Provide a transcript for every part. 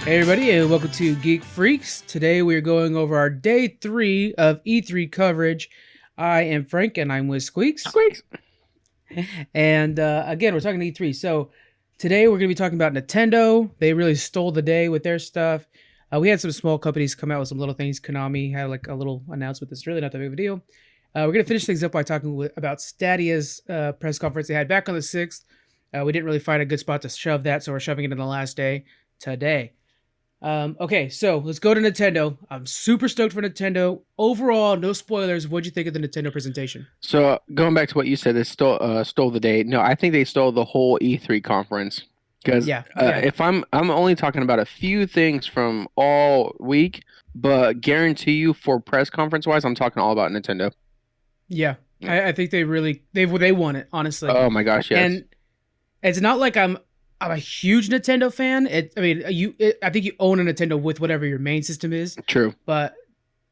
Hey everybody, and welcome to Geek Freaks. Today we are going over our day 3 of E3 coverage. I am Frank, and I'm with Squeaks. Squeaks. And again, we're talking E3. So today we're going to be talking about Nintendo. They really stole the day with their stuff. We had some small companies come out with some little things. Konami had like a little announcement that's really not that big of a deal. We're going to finish things up by talking about Stadia's press conference they had back on the 6th. We didn't really find a good spot to shove that, so we're shoving it in the last day today. Okay, so let's go to Nintendo. I'm super stoked for Nintendo. Overall, no spoilers. What'd you think of the Nintendo presentation? So going back to what you said, they stole the day. No, I think they stole the whole E3 conference. Because Yeah. if I'm only talking about a few things from all week, but guarantee you for press conference wise, I'm talking all about Nintendo. Yeah. Yeah. I think they won it, honestly. Oh my gosh, yes. And it's not like I'm a huge Nintendo fan. I think you own a Nintendo with whatever your main system is. True. But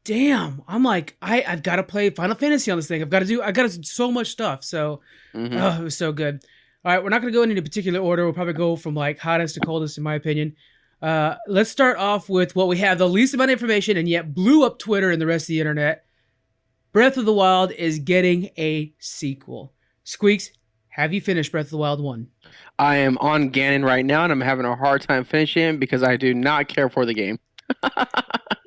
damn, I'm like I've got to play Final Fantasy on this thing. I got to do so much stuff. So it was so good. All right, we're not going to go in any particular order. We'll probably go from like hottest to coldest, in my opinion. Let's start off with what we have the least amount of information and yet blew up Twitter and the rest of the internet. Breath of the Wild is getting a sequel. Squeaks, have you finished Breath of the Wild 1? I am on Ganon right now, and I'm having a hard time finishing because I do not care for the game.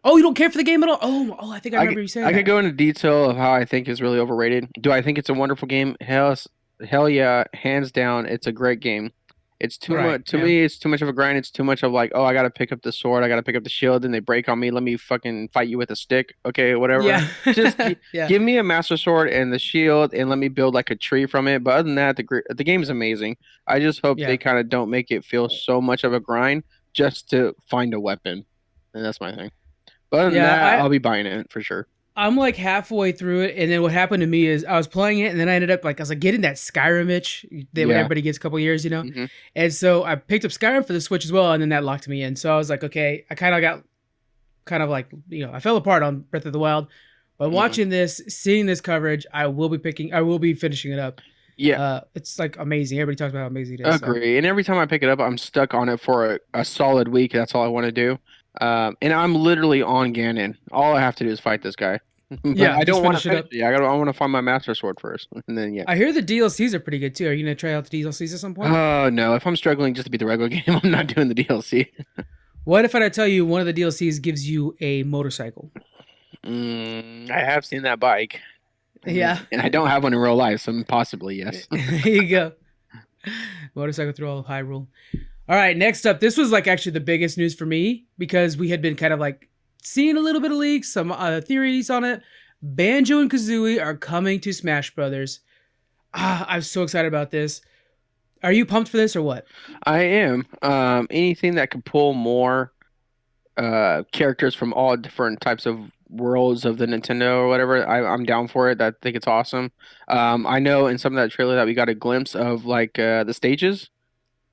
Oh, you don't care for the game at all? Oh, I think I remember you saying I that. could go into detail of how I think is really overrated. Do I think it's a wonderful game? Hell yeah, hands down, it's a great game. It's too much to me. It's too much of a grind. It's too much of like, oh, I gotta pick up the sword, I gotta pick up the shield, and they break on me. Let me fucking fight you with a stick, okay, whatever. Yeah. Just Yeah. give me a master sword and the shield, and let me build like a tree from it. But other than that, the game is amazing. I just hope Yeah. they kind of don't make it feel so much of a grind just to find a weapon, and that's my thing. But other than that, I'll be buying it for sure. I'm like halfway through it, and then what happened to me is I was playing it, and then I ended up like I was like getting that Skyrim itch that when everybody gets a couple years, you know. Mm-hmm. And so I picked up Skyrim for the Switch as well, and then that locked me in. So I was like, okay, I kind of got like I fell apart on Breath of the Wild, but watching this, seeing this coverage, I will be finishing it up. Yeah. It's like amazing. Everybody talks about how amazing it is. Agree. And every time I pick it up, I'm stuck on it for a solid week. That's all I want to do. And I'm literally on Ganon. All I have to do is fight this guy. Yeah, I don't want to finish it up. Yeah, I want to find my master sword first, and then yeah. I hear the DLCs are pretty good too. Are you gonna try out the DLCs at some point? Oh no! If I'm struggling just to beat the regular game, I'm not doing the DLC. What if I tell you one of the DLCs gives you a motorcycle? I have seen that bike. Yeah. And I don't have one in real life, so possibly yes. There you go. Motorcycle through all of Hyrule. All right, next up. This was like actually the biggest news for me because we had been kind of like seeing a little bit of leaks, some theories on it. Banjo and Kazooie are coming to Smash Brothers. I'm so excited about this. Are you pumped for this or what? I am. Anything that could pull more characters from all different types of worlds of the Nintendo or whatever, I'm down for it. I think it's awesome. I know in some of that trailer that we got a glimpse of like the stages.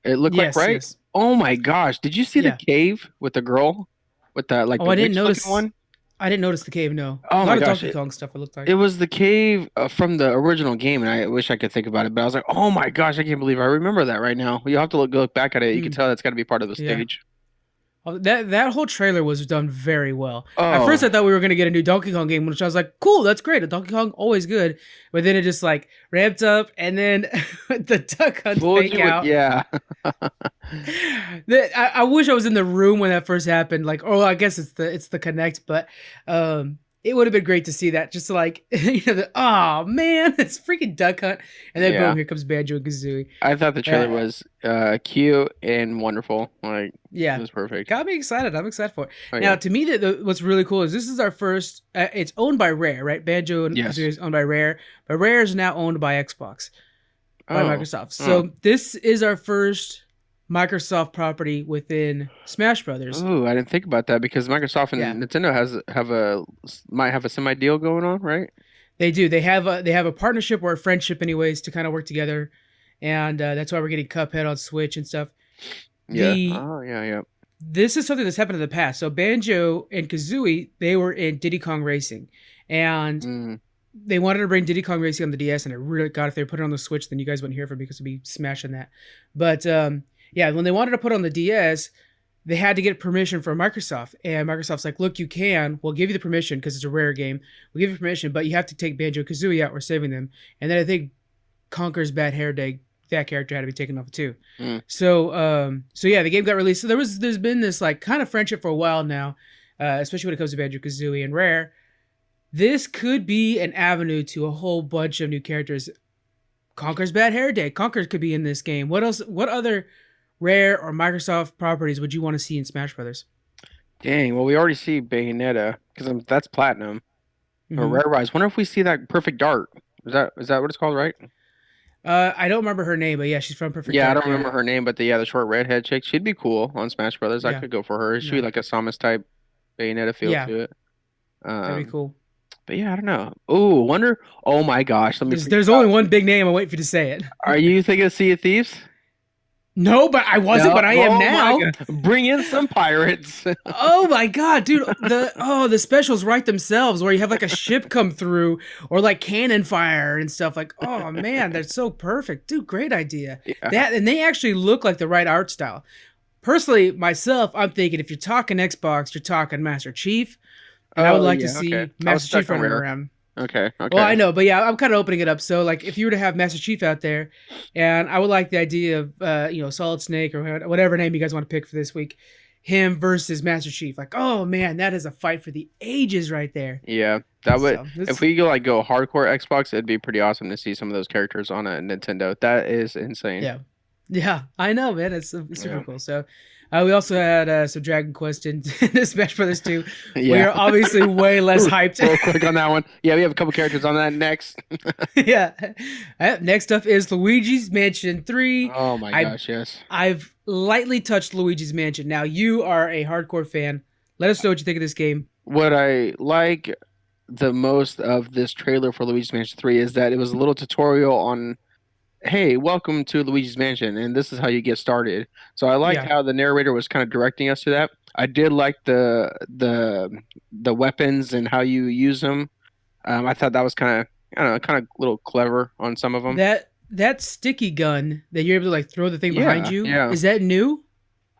It looked like right. Yes. Oh my gosh! Did you see the cave with the girl with the like? Oh, the I didn't notice one. I didn't notice the cave. No. Oh my gosh! Donkey Kong stuff. It looked like it was the cave from the original game, and I wish I could think about it, but I was like, oh my gosh, I can't believe I remember that right now. You'll have to look back at it. You can tell that's got to be part of the stage. Oh, that whole trailer was done very well. At first, I thought we were gonna get a new Donkey Kong game, which I was like, "Cool, that's great." A Donkey Kong, always good. But then it just like ramped up, and then the Duck Hunt fake out. Yeah. I wish I was in the room when that first happened. Like, oh, I guess it's the Connect, but it would have been great to see that. Just like, oh man, it's freaking Duck Hunt, and then boom, here comes Banjo and Kazooie. I thought the trailer was cute and wonderful. Like, it was perfect. Got me excited. I'm excited for it. Now, to me, what's really cool is this is our first. It's owned by Rare, right? Banjo and Kazooie is owned by Rare, but Rare is now owned by Xbox, by Microsoft. So this is our first Microsoft property within Smash Brothers. Oh, I didn't think about that because Microsoft and Nintendo might have a semi deal going on, right? They do. They have a partnership or a friendship, anyways, to kind of work together, and that's why we're getting Cuphead on Switch and stuff. Yeah. This is something that's happened in the past. So Banjo and Kazooie, they were in Diddy Kong Racing, and they wanted to bring Diddy Kong Racing on the DS, and I really God, if they put it on the Switch, then you guys wouldn't hear from me because we'd be smashing that. But when they wanted to put on the DS, they had to get permission from Microsoft, and Microsoft's like, "Look, you can. We'll give you the permission because it's a rare game. We'll give you permission, but you have to take Banjo Kazooie out. We're saving them." And then I think Conker's Bad Hair Day, that character had to be taken off too. Mm. So yeah, the game got released. So there's been this like kind of friendship for a while now, especially when it comes to Banjo Kazooie and Rare. This could be an avenue to a whole bunch of new characters. Conker's Bad Hair Day. Conker could be in this game. What else? What other Rare or Microsoft properties would you want to see in Smash Brothers? Dang. Well, we already see Bayonetta because that's platinum. Or Mm-hmm. Rare Rise. Wonder if we see that Perfect Dark. Is that what it's called, right? I don't remember her name, but yeah, she's from Perfect Yeah, I Dark. don't Yeah, remember her name, but the short redhead chick, she'd be cool on Smash Brothers. I yeah, could go for her. She'd be yeah, like a Samus type Bayonetta feel yeah. to it. That'd be Um, cool. but yeah, I don't know. Oh, wonder. Oh my gosh, let me freak There's you only out. one big name. I'm waiting for you to say it. Are you thinking of Sea of Thieves? No, but I wasn't, No. but I am Oh my now. god, bring in some pirates. Oh my god, dude! The specials write themselves, where you have like a ship come through, or like cannon fire and stuff. Like, oh man, that's so perfect, dude! Great idea. Yeah. That and they actually look like the right art style. Personally, myself, I'm thinking if you're talking Xbox, you're talking Master Chief, and I would Oh like to yeah. Okay. see I was Master stuck Chief on running Rare. around. Okay. Well, I Okay. know, but yeah, I'm kind of opening it up. So, like, if you were to have Master Chief out there, and I would like the idea of, Solid Snake or whatever name you guys want to pick for this week, him versus Master Chief. Like, oh man, that is a fight for the ages right there. Yeah, that would. So, If this, we go hardcore Xbox, it'd be pretty awesome to see some of those characters on a Nintendo. That is insane. yeah, yeah, I know, man. It's super Yeah. cool. So, we also had some Dragon Quest in Smash Brothers 2. We Yeah. are obviously way less hyped. Real quick on that one. Yeah, we have a couple characters on that next. Yeah. Next up is Luigi's Mansion 3. Oh my I gosh, yes. I've lightly touched Luigi's Mansion. Now you are a hardcore fan. Let us know what you think of this game. What I like the most of this trailer for Luigi's Mansion 3 is that it was a little tutorial on, hey, welcome to Luigi's Mansion, and this is how you get started. So I liked Yeah, how the narrator was kind of directing us to that. I did like the weapons and how you use them. I thought that was kind of, I don't know, kind of a little clever on some of them. that sticky gun that you're able to like throw the thing behind Yeah, you, yeah. is that new?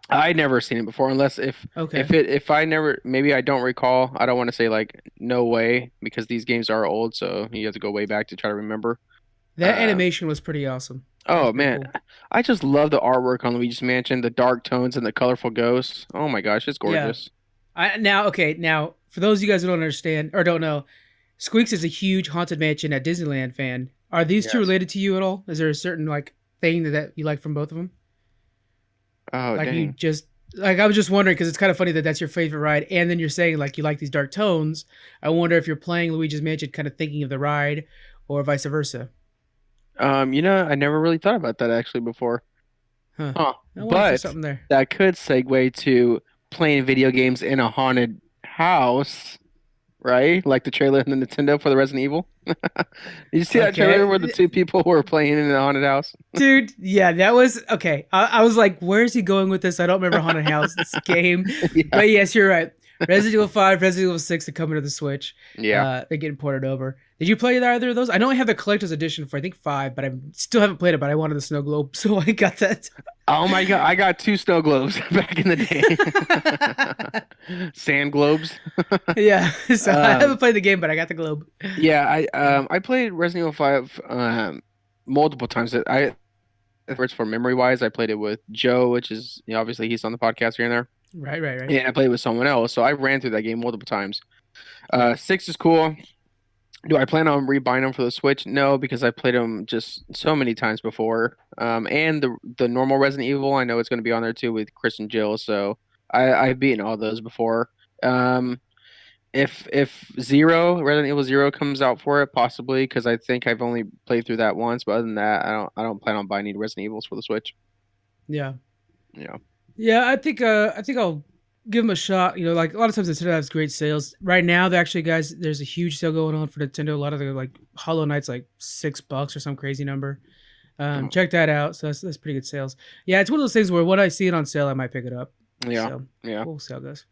I'd never seen it before, unless Okay. if I never, maybe I don't recall. I don't want to say like no way because these games are old, so you have to go way back to try to remember. That Uh, animation was pretty awesome. That was oh pretty man, cool. I just love the artwork on Luigi's Mansion, the dark tones and the colorful ghosts. Oh my gosh, it's Yeah. gorgeous. Now for those of you guys who don't understand or don't know, Squeaks is a huge Haunted Mansion at Disneyland fan. Are these two Yes. related to you at all? Is there a certain like thing that you like from both of them? Oh Like you dang. just like I was just wondering because it's kind of funny that that's your favorite ride, and then you're saying like you like these dark tones. I wonder if you're playing Luigi's Mansion, kind of thinking of the ride, or vice versa. I never really thought about that actually before. Huh? Huh. I wonder if there's But something there. that could segue to playing video games in a haunted house, right? Like the trailer in the Nintendo for the Resident Evil. Did you see that trailer where the Okay, two people were playing in a haunted house? dude. Yeah, that was okay. I was like, where's he going with this? I don't remember Haunted House this game, Yeah. but yes, you're right. Resident Evil 5, Resident Evil 6 are coming to the Switch. Yeah. They're getting ported over. Did you play either of those? I know I have the collector's edition for I think 5, but I still haven't played it. But I wanted the snow globe, so I got that. Oh my God, I got two snow globes back in the day. Sand globes. Yeah, so I Um, haven't played the game, but I got the globe. yeah, I played Resident Evil 5 multiple times. It's for memory wise, I played it with Joe, which is obviously he's on the podcast here and there. Right, right, right. Yeah, I played with someone else, so I ran through that game multiple times. 6 is cool. Do I plan on rebuying them for the Switch? No, because I played them just so many times before. And the normal Resident Evil, I know it's going to be on there too with Chris and Jill, so I've beaten all those before. Um, if Resident Evil Zero comes out for it, possibly, because I think I've only played through that once. But other than that, I don't plan on buying any Resident Evils for the Switch. Yeah, Yeah. yeah. I think I'll give them a shot. Like a lot of times Nintendo has great sales. Right now, they actually, guys, there's a huge sale going on for Nintendo. A lot of the like Hollow Knight's like $6 or some crazy number. Oh, Check that out. So that's pretty good sales. Yeah, it's one of those things where when I see it on sale, I might pick it up. yeah. So Yeah. we'll see how it goes.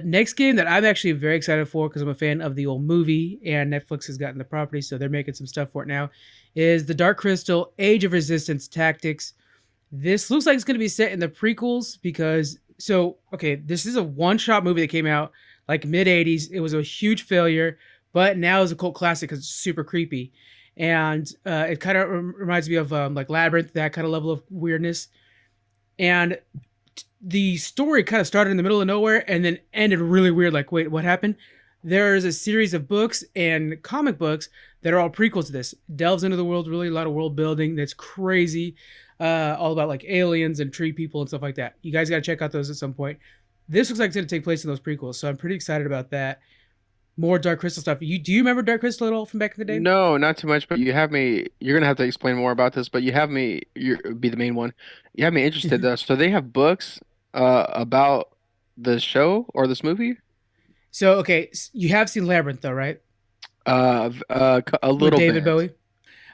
Next game that I'm actually very excited for because I'm a fan of the old movie and Netflix has gotten the property, so they're making some stuff for it now, is the Dark Crystal Age of Resistance Tactics. This looks like it's going to be set in the prequels because So okay, this is a one-shot movie that came out like mid '80s. It was a huge failure, but now it's a cult classic because it's super creepy, and it kind of reminds me of like Labyrinth, that kind of level of weirdness. And the story kind of started in the middle of nowhere and then ended really weird. Like, wait, what happened? There's a series of books and comic books that are all prequels to this. Delves into the world, really a lot of world building that's crazy, all about like aliens and tree people and stuff like that. You guys got to check out those at some point. This looks like it's going to take place in those prequels, so I'm pretty excited about that. More Dark Crystal stuff. Do you remember Dark Crystal at all from back in the day? No, not too much, but you have me. You're gonna have to explain more about this, but you have me. You be the main one. You have me interested though. So they have books about the show or this movie? So okay, you have seen Labyrinth though, right? A With little David bit.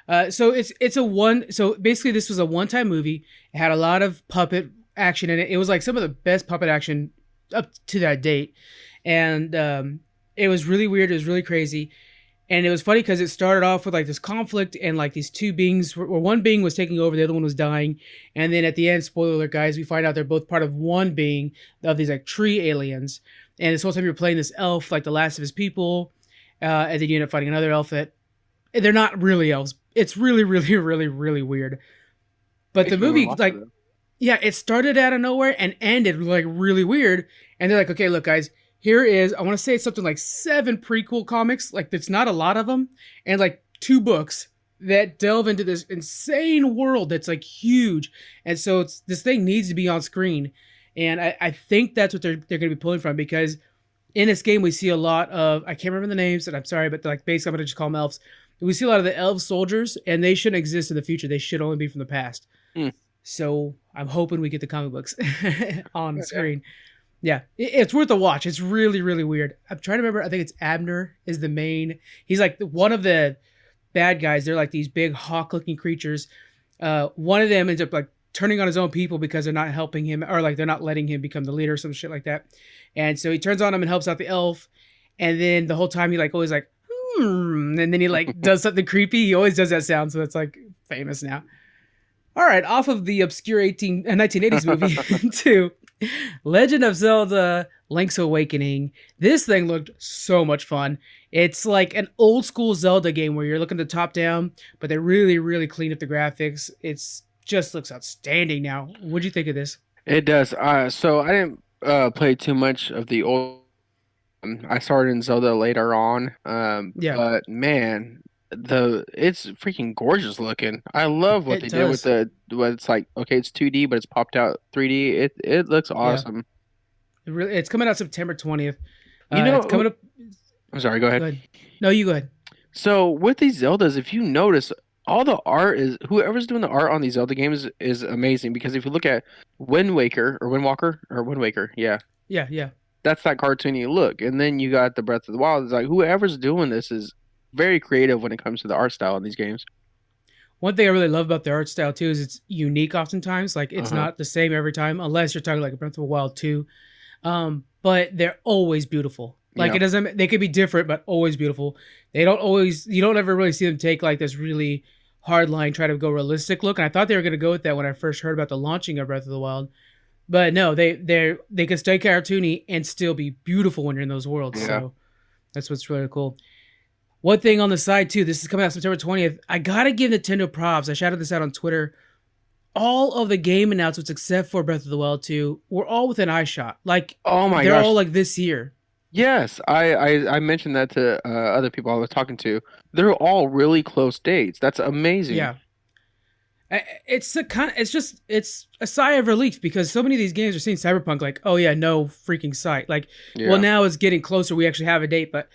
Bowie. So it's a one. So basically, this was a one-time movie. It had a lot of puppet action in it. It was like some of the best puppet action up to that date, and it was really weird. It was really crazy, and it was funny because it started off with like this conflict and like these two beings, where one being was taking over, the other one was dying, and then at the end, spoiler alert, guys, we find out they're both part of one being of these like tree aliens. And this whole time you're playing this elf, like the last of his people, and then you end up fighting another elf that they're not really elves. It's really, really, really, really weird. But the Makes me want to movie, watch it like, though. yeah, it started out of nowhere and ended like really weird. And they're like, okay, look, guys, here is, I want to say it's something like 7 prequel comics. Like, it's not a lot of them, and like 2 books that delve into this insane world that's like huge. And so this thing needs to be on screen. And I think that's what they're going to be pulling from, because in this game we see a lot of, I can't remember the names, and I'm sorry, but like basically I'm gonna just call them elves. We see a lot of the elf soldiers, and they shouldn't exist in the future. They should only be from the past. Hmm. So I'm hoping we get the comic books on the screen. Yeah, it's worth a watch. It's really, really weird. I'm trying to remember. I think it's Abner is the main. He's like one of the bad guys. They're like these big hawk-looking creatures. One of them ends up like turning on his own people because they're not helping him, or like they're not letting him become the leader or some shit like that. And so he turns on him and helps out the elf. And then the whole time he like always like, and then he like does something creepy. He always does that sound, so it's like famous now. All right, off of the obscure 1980s movie to Legend of Zelda Link's Awakening. This thing looked so much fun. It's like an old school Zelda game where you're looking at the top down, but they really, really cleaned up the graphics. It's just looks outstanding now. What'd you think of this? It does. So I didn't play too much of the old. I started in Zelda later on. Yeah, But man, the it's freaking gorgeous looking. I love what it they did with does. the what it's like. Okay, it's 2D, but it's popped out 3D. It looks Yeah, awesome. it's coming out September 20th. You It's know, coming up. I'm sorry. Go Go ahead. ahead. No, you go ahead. So with these Zeldas, if you notice, all the art is whoever's doing the art on these Zelda games is amazing. Because if you look at Wind Waker or Wind Walker or Wind Waker, yeah, Yeah, yeah. that's that cartoony look. And then you got the Breath of the Wild. It's like whoever's doing this is very creative when it comes to the art style in these games. One thing I really love about the art style too is it's unique oftentimes. Like it's Uh-huh. not the same every time, unless you're talking like a Breath of the Wild 2. But they're always beautiful. Like Yeah. it doesn't, they could be different, but always beautiful. They don't always, you don't ever really see them take like this really hard line, try to go realistic look. And I thought they were going to go with that when I first heard about the launching of Breath of the Wild. But no, they can stay cartoony and still be beautiful when you're in those worlds. Yeah. So that's what's really cool. One thing on the side too, this is coming out September 20th. I gotta give Nintendo props. I shouted this out on Twitter. All of the game announcements except for Breath of the Wild 2 were all within eyeshot. Like Oh my they're all gosh. like this year. Yes, I mentioned that to other people I was talking to. They're all really close dates. That's amazing. Yeah. It's a kind of, it's a sigh of relief because so many of these games are seeing Cyberpunk like, oh yeah, no freaking sight. Like, well, Yeah. now it's getting closer. We actually have a date, but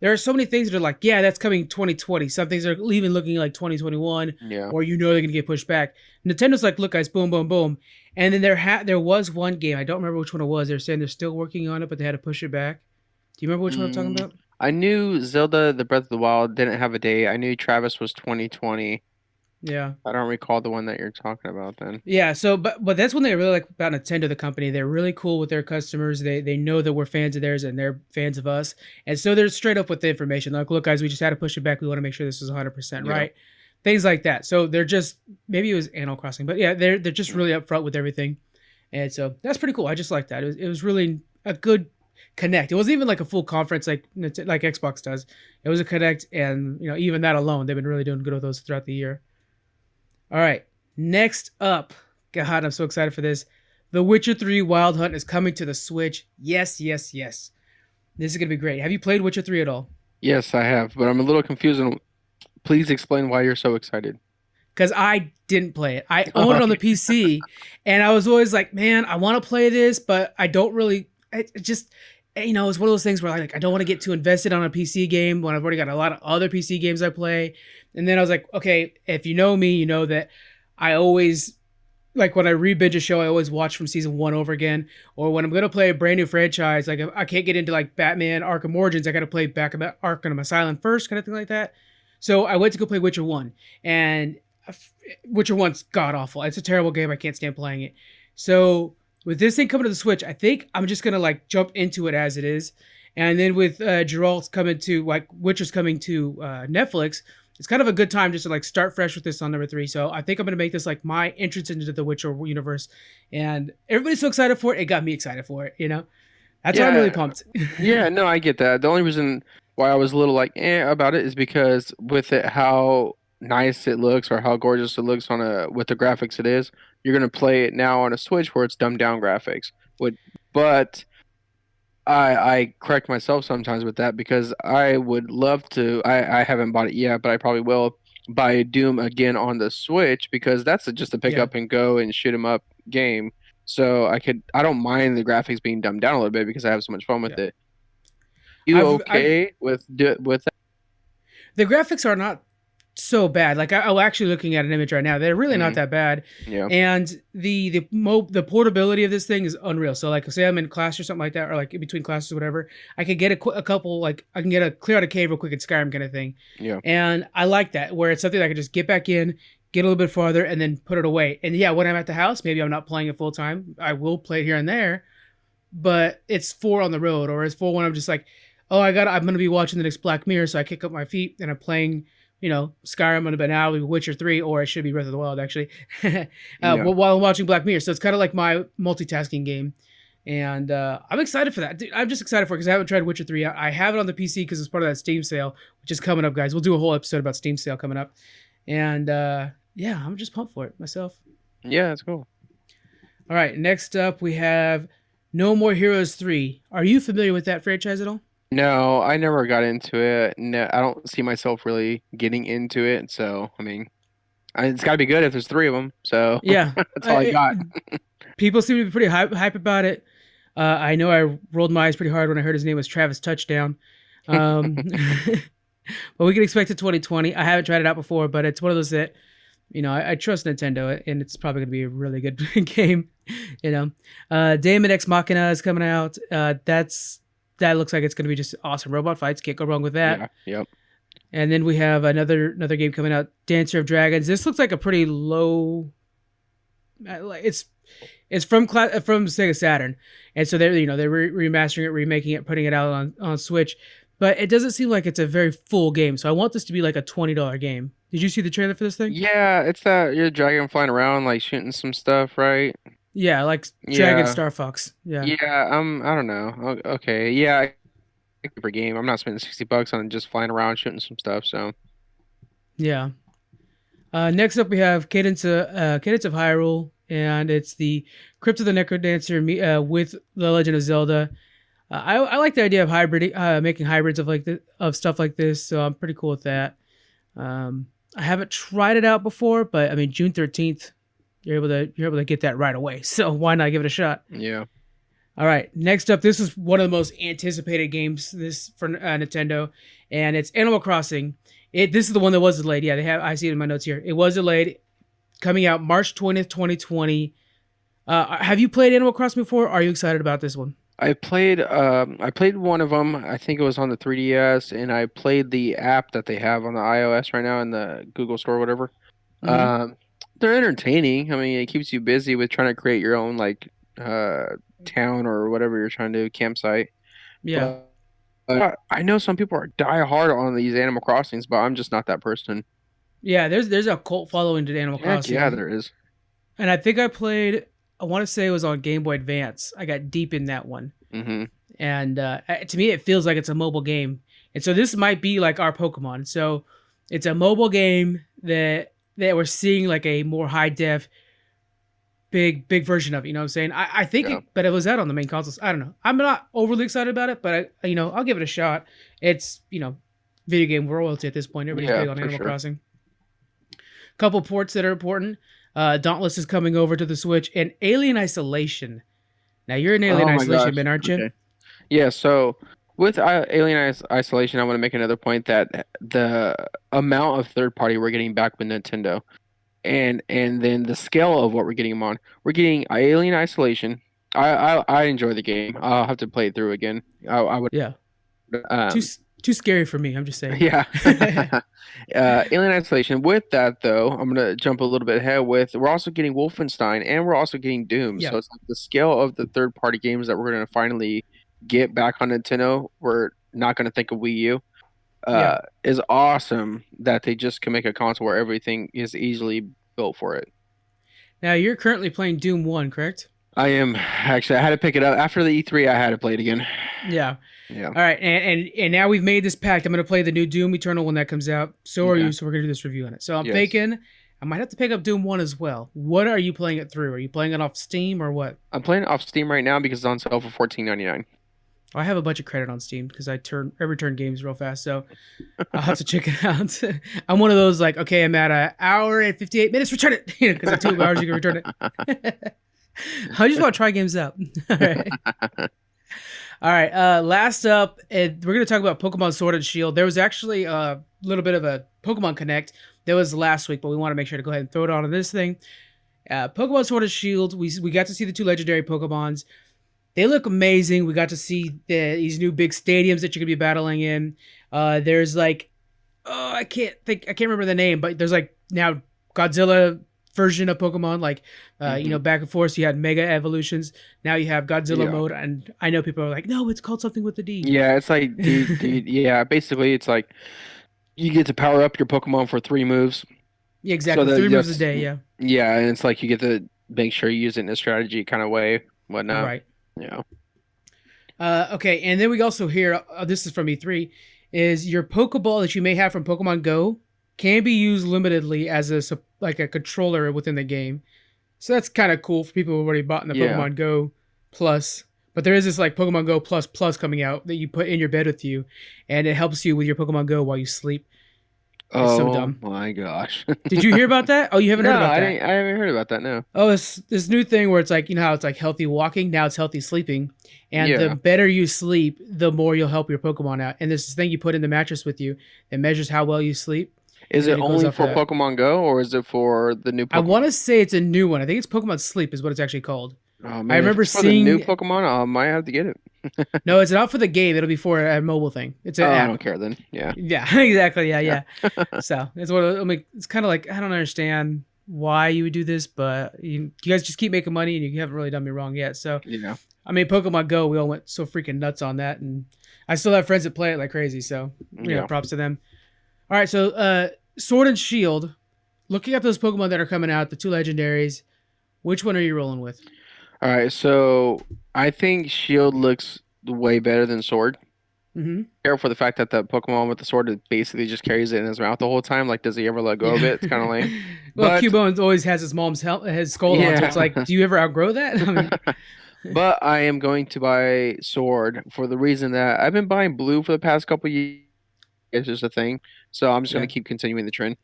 there are so many things that are like, yeah, that's coming 2020. Some things are even looking like 2021, Yeah. or they're gonna get pushed back. Nintendo's like, look, guys, boom, boom, boom. And then there was one game, I don't remember which one it was. They're saying they're still working on it, but they had to push it back. Do you remember which one I'm talking Mm, about? I knew Zelda The Breath of the Wild didn't have a date. I knew Travis was 2020. Yeah. I don't recall the one that you're talking about then. Yeah, so but that's one thing I really like about Nintendo, the company. They're really cool with their customers. They know that we're fans of theirs and they're fans of us. And so they're straight up with the information. Like, look, guys, we just had to push it back. We want to make sure this is 100% Yeah. right. Things like that. So they're just, maybe it was Animal Crossing, but yeah, they're just really upfront with everything. And so that's pretty cool. I just like that. It was really a good connect. It wasn't even like a full conference like Xbox does. It was a connect, and even that alone, they've been really doing good with those throughout the year. All right, next up, God, I'm so excited for this. The Witcher 3 Wild Hunt is coming to the Switch. Yes, yes, yes. This is gonna be great. Have you played Witcher 3 at all? Yes, I have, but I'm a little confused. And please explain why you're so excited. Because I didn't play it. I own it on the PC, and I was always like, man, I want to play this, but I don't really. It just, it's one of those things where I don't want to get too invested on a PC game when I've already got a lot of other PC games I play. And then I was like, okay, if you know me, you know that I always like when I re-binge a show, I always watch from season one over again. Or when I'm gonna play a brand new franchise, like if I can't get into like Batman Arkham Origins, I gotta play back about Arkham Asylum first, kind of thing like that. So I went to go play Witcher One, and Witcher One's god awful. It's a terrible game. I can't stand playing it. So with this thing coming to the Switch, I think I'm just gonna like jump into it as it is. And then with Geralt's coming to like Witcher's coming to Netflix, it's kind of a good time just to like start fresh with this on number three. So I think I'm gonna make this like my entrance into the Witcher universe, and everybody's so excited for it. It got me excited for it. That's why I'm really Yeah, pumped. yeah, no, I get that. The only reason why I was a little like about it is because with it how nice it looks or how gorgeous it looks on a with the graphics it is, you're gonna play it now on a Switch where it's dumbed down graphics. Would but I correct myself sometimes with that because I would love to. I haven't bought it yet, but I probably will buy Doom again on the Switch because that's just a pick Yeah, up and go and shoot 'em up game. So I don't mind the graphics being dumbed down a little bit because I have so much fun with yeah. it. You I've okay with that? The graphics are not so bad. Like I'm actually looking at an image right now. They're really not Mm, that bad, yeah, and the portability of this thing is unreal. So like, say I'm in class or something like that, or like in between classes or whatever, I could get a couple like I can get a clear out a cave real quick in Skyrim kind of thing, yeah, and I like that where it's something that I can just get back in, get a little bit farther, and then put it away. And yeah, when I'm at the house, maybe I'm not playing it full time. I will play it here and there, but it's for on the road, or it's for when I'm just like, oh, I'm gonna be watching the next Black Mirror, so I kick up my feet and I'm playing, Skyrim on a now Witcher 3, or it should be Breath of the Wild actually, yeah. while I'm watching Black Mirror. So it's kind of like my multitasking game, and I'm excited for that. Dude, I'm just excited for it because I haven't tried Witcher 3. I have it on the PC because it's part of that Steam sale, which is coming up, guys. We'll do a whole episode about Steam sale coming up, and yeah, I'm just pumped for it myself. Yeah, that's cool. All right, next up we have No More Heroes 3. Are you familiar with that franchise at all? No, I never got into it. No, I don't see myself really getting into it. So, I mean, it's got to be good if there's three of them. So Yeah, that's all I got. people seem to be pretty hype about it. I know I rolled my eyes pretty hard when I heard his name was Travis Touchdown. Um, but we can expect it 2020. I haven't tried it out before, but it's one of those that I trust Nintendo, and it's probably going to be a really good game. Daemon X Machina is coming out. That looks like it's going to be just awesome robot fights. Can't go wrong with that. Yeah, yep. And then we have another game coming out, Dancer of Dragons. This looks like a pretty low. It's from Sega Saturn, and so they're remastering it, remaking it, putting it out on Switch. But it doesn't seem like it's a very full game. So I want this to be like a $20 game. Did you see the trailer for this thing? Yeah, it's that you're dragon flying around like shooting some stuff, right? Yeah, like Dragon Yeah. Star Fox. Yeah, Yeah, I don't know. Okay. Yeah, for game. I'm not spending $60 on just flying around shooting some stuff, so yeah. Next up, we have Cadence of Hyrule, and it's the Crypt of the Necrodancer with the Legend of Zelda. I like the idea of making hybrids of of stuff like this, so I'm pretty cool with that. I haven't tried it out before, but I mean June 13th, you're able to get that right away. So why not give it a shot? yeah. All right, next up, this is one of the most anticipated games this for Nintendo, and it's Animal Crossing. This is the one that was delayed. Yeah, I see it in my notes here. It was delayed, coming out March 20th, 2020. Have you played Animal Crossing before? Are you excited about this one? I played one of them. I think it was on the 3DS, and I played the app that they have on the iOS right now in the Google Store, whatever. Mm-hmm. Um, they're entertaining. I mean, it keeps you busy with trying to create your own like town or whatever you're trying to campsite. Yeah. But I know some people are die hard on these Animal Crossings, but I'm just not that person. Yeah, there's a cult following to Animal Heck yeah, Crossing, there is. and I think I played. I want to say it was on Game Boy Advance. I got deep in that one, Hmm. and to me, it feels like it's a mobile game. And so this might be like our Pokemon. So it's a mobile game that we're seeing like a more high def, big version of it. You know what I'm saying? I think Yeah. it, but it was out on the main consoles. I don't know. I'm not overly excited about it, but I'll give it a shot. It's video game royalty at this point. Everybody's Yeah, big on for Animal sure. Crossing. Couple ports that are important. Dauntless is coming over to the Switch, and Alien Isolation. Now you're an Alien Oh my Isolation gosh. man, aren't you? Okay. Yeah, so with Isolation, I want to make another point that the amount of third party we're getting back with Nintendo, and then the scale of what we're getting them on. We're getting Alien Isolation. I enjoy the game. I'll have to play it through again. I would Yeah. Too um too scary for me. I'm just saying. yeah. Alien Isolation. With that though, I'm gonna jump a little bit ahead with we're also getting Wolfenstein and we're also getting Doom. Yeah. So it's like the scale of the third party games that we're gonna finally get back on Nintendo. We're not gonna think of Wii U. Yeah. Is awesome that they just can make a console where everything is easily built for it. Now you're currently playing Doom 1, correct? I am actually I had to pick it up after the E3. I had to play it again. Yeah. Yeah, All right, and now we've made this pact. I'm gonna play the new Doom Eternal when that comes out. So are yeah, you. So we're gonna do this review on it. So I'm yes. thinking I might have to pick up Doom 1 as well. What are you playing it through? Are you playing it off Steam or what? I'm playing it off Steam right now because it's on sale for 14.99. I have a bunch of credit on Steam because I return games real fast. So I'll have to check it out. I'm one of those like, okay, I'm at an hour and 58 minutes. Return it, because in 2 hours you can return it. I just want to try games out. All right. All right. Last up, we're going to talk about Pokemon Sword and Shield. There was actually a little bit of a Pokemon Connect that was last week, but we want to make sure to go ahead and throw it on this thing. Pokemon Sword and Shield. We got to see the two legendary Pokemons. They look amazing. We got to see these new big stadiums that you're gonna be battling in. There's like, oh, I can't remember the name, but there's like now Godzilla version of Pokemon, like, Hmm. back and forth. So you had Mega Evolutions. Now you have Godzilla Yeah. mode, and I know people are like, no, it's called something with the D. Yeah, it's like, dude, yeah, basically it's like you get to power up your Pokemon for three moves. Yeah, So exactly. 3 moves a day. Yeah, yeah, and it's like you get to make sure you use it in a strategy kind of way, whatnot. right. Yeah. Okay, and then we also hear this is from E3 is your Pokeball that you may have from Pokemon Go can be used limitedly as like a controller within the game. So that's kind of cool for people who've already bought in the Yeah. Pokemon Go Plus. But there is this like Pokemon Go Plus Plus coming out that you put in your bed with you, and it helps you with your Pokemon Go while you sleep. It's so Oh dumb. my gosh. Did you hear about that? Oh, you haven't heard No, about I that. didn't. I haven't heard about that. No. Oh, it's this new thing where it's like, how it's like healthy walking. Now it's healthy sleeping. And the Yeah. better you sleep, the more you'll help your Pokemon out. And there's this thing you put in the mattress with you that measures how well you sleep. Is And then it it goes only up for for that. Pokemon Go or is it for the new I want Pokemon? to say it's a new one. I think it's Pokemon Sleep is what it's actually called. Oh I man, if remember it's for the new seeing. Pokemon, I might have to get it. No, it's not for the game. It'll be for a mobile thing. It's an Oh, I app. don't care then. Yeah. Yeah, exactly. Yeah, Yeah. yeah. So it's what I mean. It's kind of like I don't understand why you would do this, but you guys just keep making money and you haven't really done me wrong yet. So Yeah. I mean, Pokemon Go, we all went so freaking nuts on that, and I still have friends that play it like crazy. So Yeah. props to them. All right, so Sword and Shield. Looking at those Pokemon that are coming out, the two legendaries, which one are you rolling with? All right. So I think Shield looks way better than Sword. Mm-hmm. Care for the fact that the Pokemon with the sword basically just carries it in his mouth the whole time. Like, does he ever let go of Yeah. it? It's kind of lame. Well, But Cubone always has his skull on, so it's yeah. like, do you ever outgrow that? I mean, But I am going to buy Sword for the reason that I've been buying blue for the past couple years. It's just a thing. So I'm just going yeah. to keep continuing the trend.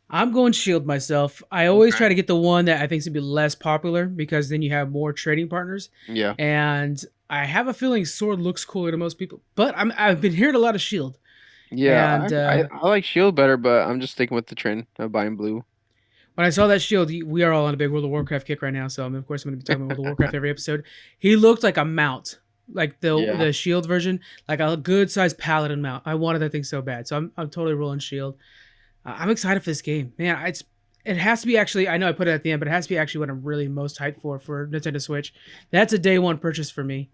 I'm going Shield myself. I always Okay. try to get the one that I think is gonna be less popular because then you have more trading partners. Yeah. And I have a feeling Sword looks cooler to most people, but I've been hearing a lot of Shield. Yeah. And I like Shield better, but I'm just sticking with the trend of buying blue. when I saw that Shield, we are all on a big World of Warcraft kick right now. So of course I'm going to be talking about World of Warcraft every episode. He looked like a mount, like the Yeah. the Shield version, like a good sized paladin mount. I wanted that thing so bad, so I'm totally rolling Shield. I'm excited for this game, man. It has to be actually. I know I put it at the end, but it has to be actually what I'm really most hyped for Nintendo Switch. That's a day one purchase for me.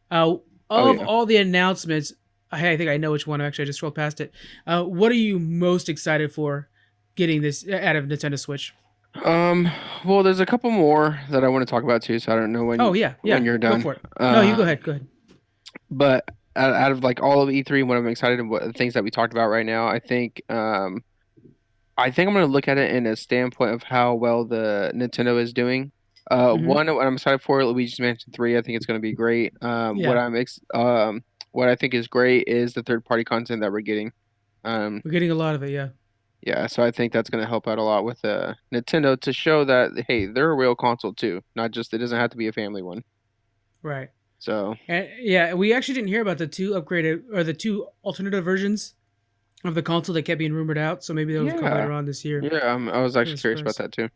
Oh, Of yeah. all the announcements, I think I know which one. Actually, I just scrolled past it. What are you most excited for getting this out of Nintendo Switch? Um, well, there's a couple more that I want to talk about too, so I don't know Oh yeah, when yeah. you're Go done. for it. No, you go Um, ahead. Go ahead. but out of like all of E3, what I'm excited about, the things that we talked about right now, I think I'm gonna look at it in a standpoint of how well the Nintendo is doing. Hmm. One, what I'm excited for, Luigi's Mansion 3. I think it's gonna be great. Yeah, What I think is great is the third party content that we're getting. Um, we're getting a lot of it. Yeah, yeah, so I think that's gonna help out a lot with Nintendo to show that hey, they're a real console too, not just it doesn't have to be a family one. right. So And yeah, we actually didn't hear about the two upgraded or the two alternative versions of the console that kept being rumored out. So maybe those will come yeah, later on this year. yeah, I was I'm actually curious about surprised. that too.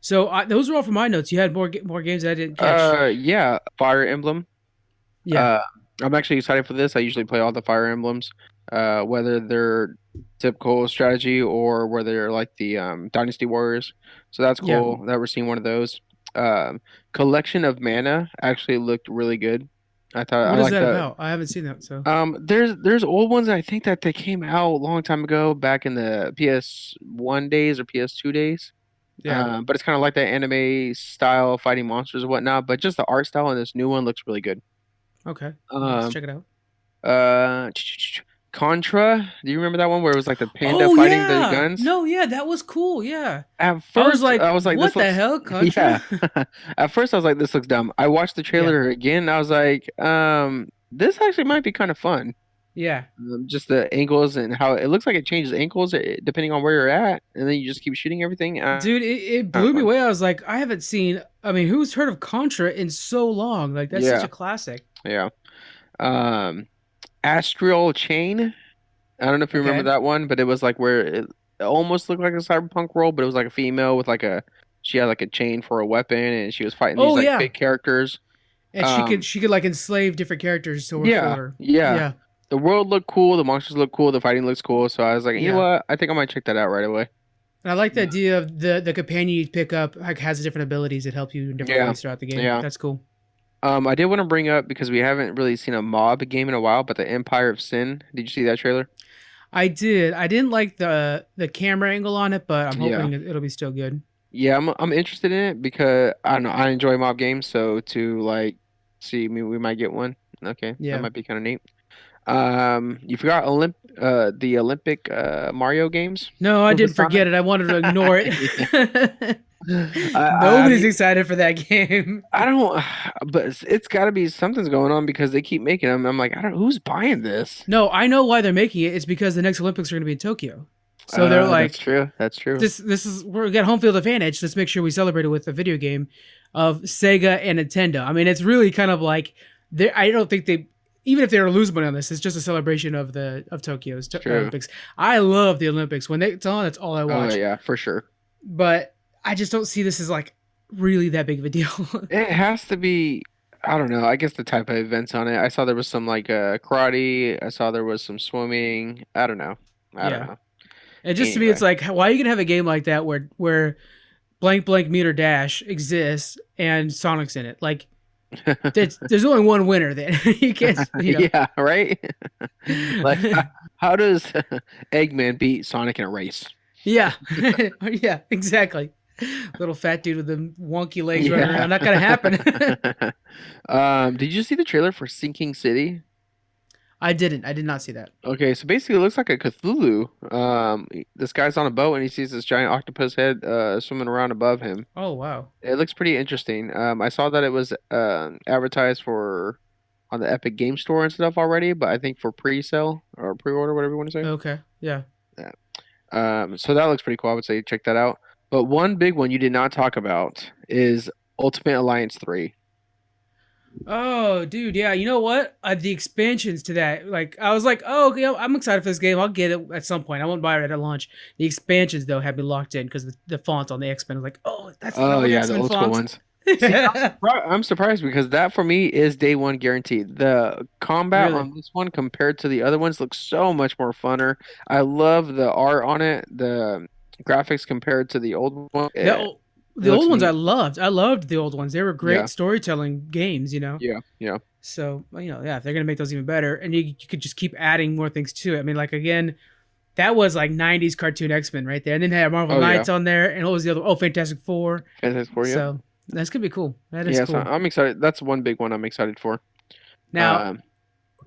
So those were all from my notes. You had more games that I didn't catch. Yeah, Fire Emblem. Yeah, Uh, I'm actually excited for this. I usually play all the Fire Emblems, whether they're typical strategy or whether they're like the Dynasty Warriors. So that's yeah. cool that we're seeing one of those. Um, Collection of Mana actually looked really good. I What is like that the about? I haven't seen that. So there's old ones I think that they came out a long time ago back in the PS1 days or PS2 days. yeah. But it's kind of like that anime style fighting monsters and whatnot. But just the art style in this new one looks really good. Okay, I'll have to Um, check it out. Contra. Do you remember that one where it was like the panda Oh fighting the yeah, guns? no, yeah, that was cool. Yeah, At I was first, like, I was like, this what the looks, hell, Contra? yeah. At first, I was like, this looks dumb. I watched the Yeah, trailer again. And I was like, this actually might be kind of fun. yeah. Just the angles and how it looks like it changes ankles depending on where you're at, and then you just keep shooting everything. Dude, it Kind of blew me fun. away. I was like, I haven't seen. I mean, who's heard of Contra in so long? Like, that's such Yeah, a classic. yeah. Um, Astral Chain. I don't know if you remember Okay. that one, but it was like where it almost looked like a cyberpunk world, but it was like a female with like a she had like a chain for a weapon, and she was fighting these Oh like yeah, big characters. and Um, she could like enslave different characters to work for yeah, her. yeah. Yeah, The world looked cool, the monsters looked cool, the fighting looks cool. So I was like, you know yeah. what? I think I might check that out right away. And I like the idea of the companion you pick up like has different abilities that help you in different Yeah, ways throughout the game. yeah. That's cool. I did want to bring up because we haven't really seen a mob game in a while, but the Empire of Sin. Did you see that trailer? I did. I didn't like the camera angle on it, but I'm Yeah. hoping it'll be still good. Yeah, I'm interested in it because I don't know, I enjoy mob games, so to like see me we might get one. Okay, that Yeah. might be kind of neat. You forgot the Olympic Mario games No, I with didn't Sonic? forget it. I wanted to ignore Yeah. it. I Nobody's mean excited for that game. I don't but it's got to be something's going on because they keep making them. I'm like, I don't who's buying this? No, I know why they're making it. It's because the next Olympics are going to be in Tokyo. So they're That's like, true. That's true. this is we got home field advantage. Let's make sure we celebrate it with a video game of Sega and Nintendo. I mean, it's really kind of like they. I don't think they. Even if they were to lose money on this, it's just a celebration of the of Tokyo's It's true. Olympics. I love the Olympics when it's on. That's all I Oh watch. yeah, for sure. But I just don't see this as like really that big of a deal. It has to be, I don't know, I guess the type of events on it. I saw there was some like karate, I saw there was some swimming. I don't know. I don't Yeah. know. And just to me, it's Anyway. like, why are you gonna have a game like that where blank blank meter dash exists and Sonic's in it? Like, there's only one winner. Then you can't, Yeah, right? Like how does Eggman beat Sonic in a race? yeah, yeah, exactly. Little fat dude with the wonky legs running Yeah. around. Not gonna happen. Did you see the trailer for Sinking City? I didn't. I did not see that. Okay, so basically it looks like a Cthulhu. This guy's on a boat and he sees this giant octopus head swimming around above him. Oh wow. It looks pretty interesting. I saw that it was advertised for on the Epic Game Store and stuff already, but I think for pre-sale or pre-order, whatever you want to say. Okay. Yeah. Yeah. So that looks pretty cool. I would say check that out. But one big one you did not talk about is Ultimate Alliance 3. Oh, dude, yeah. You know what? The expansions to that, like, I was like, oh, okay, I'm excited for this game. I'll get it at some point. I won't buy it at launch. The expansions though have me locked in because the fonts on the X Men. I was like, oh, that's Oh not the yeah, X the Men old school fonts. ones. See, I'm surprised because that for me is day one guaranteed. The combat Really? on this one compared to the other ones looks so much more funner. I love the art on it, the graphics compared to the old one. The It the looks old ones I neat. loved. I loved the old ones. They were Yeah, great storytelling games. yeah, yeah. So yeah, if they're gonna make those even better, and you could just keep adding more things to it. I mean, like again, That was like '90s cartoon X-Men right there, and then they had Marvel Oh yeah, Knights on there, and what was the other? Oh, Fantastic Four. Fantastic Four. Yep. So that's gonna be cool. That is Yeah, so cool. I'm excited. That's one big one I'm excited for. Now, Um,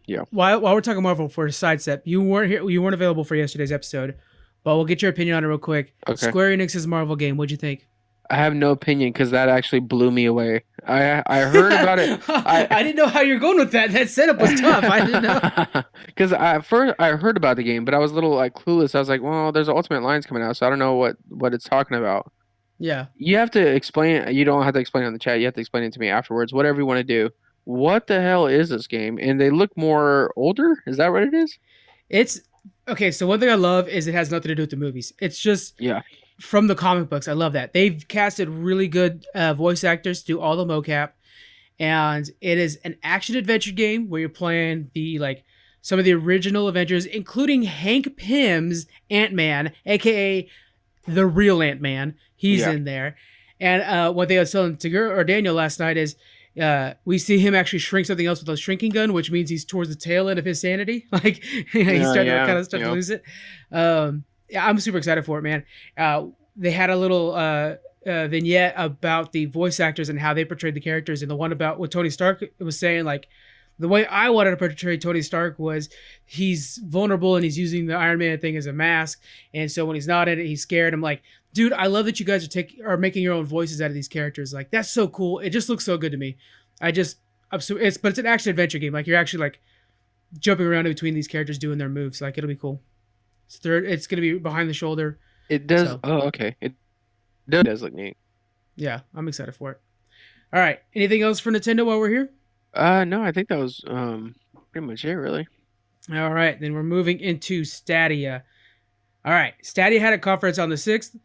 yeah. while we're talking Marvel for a sidestep, you weren't here. You weren't available for yesterday's episode, but we'll get your opinion on it real quick. Okay. Square Enix's Marvel game. What'd you think? I have no opinion because that actually blew me away. I heard about it. I I didn't know how you're going with that. That setup was tough. I didn't know. because at first I heard about the game, but I was a little like clueless. I was like, well, there's Ultimate Lines coming out, so I don't know what it's talking about. Yeah, You have to explain. You don't have to explain it on the chat. You have to explain it to me afterwards. Whatever you want to do. What the hell is this game? And they look more older. Is that what it is? it's okay. So one thing I love is it has nothing to do with the movies. It's just Yeah. from the comic books. I love that they've casted really good voice actors to do all the mocap, and it is an action adventure game where you're playing the like some of the original Avengers, including Hank Pym's Ant Man, aka the real Ant Man. He's Yeah. in there, and what they was telling Tigger or Daniel last night is. We see him actually shrink something else with a shrinking gun, which means he's towards the tail end of his sanity. Like he's starting to Yeah. kind of start to Yeah. lose it. Yeah, I'm super excited for it, man. They had a little vignette about the voice actors and how they portrayed the characters, and the one about what Tony Stark was saying, like the way I wanted to portray Tony Stark was he's vulnerable and he's using the Iron Man thing as a mask, and so when he's not in it, he's scared. I'm like, dude, I love that you guys are making your own voices out of these characters. Like that's so cool. It just looks so good to me. I just but it's an action adventure game. Like you're actually like jumping around in between these characters doing their moves. Like it'll be cool. It's gonna be behind the shoulder. It does. So Oh, okay. It does look neat. yeah, I'm excited for it. All right. Anything else for Nintendo while we're here? No, I think that was pretty much it, really. All right, then we're moving into Stadia. All right, Stadia had a conference on the 6th.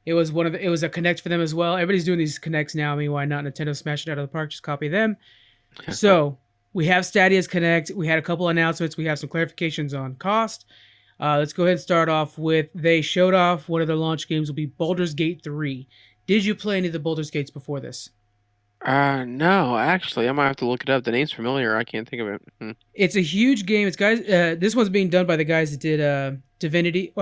It was a Connect for them as well. Everybody's doing these Connects now. I mean, why not? Nintendo smashed it out of the park. Just copy them. So we have Stadia's Connect. We had a couple announcements. We have some clarifications on cost. Let's go ahead and start off with they showed off one of their launch games will be Baldur's Gate 3. Did you play any of the Baldur's Gates before this? No, actually, I might have to look it up. The name's familiar. I can't think of it. Hmm. It's a huge game. It's guys. This one's being done by the guys that did Divinity,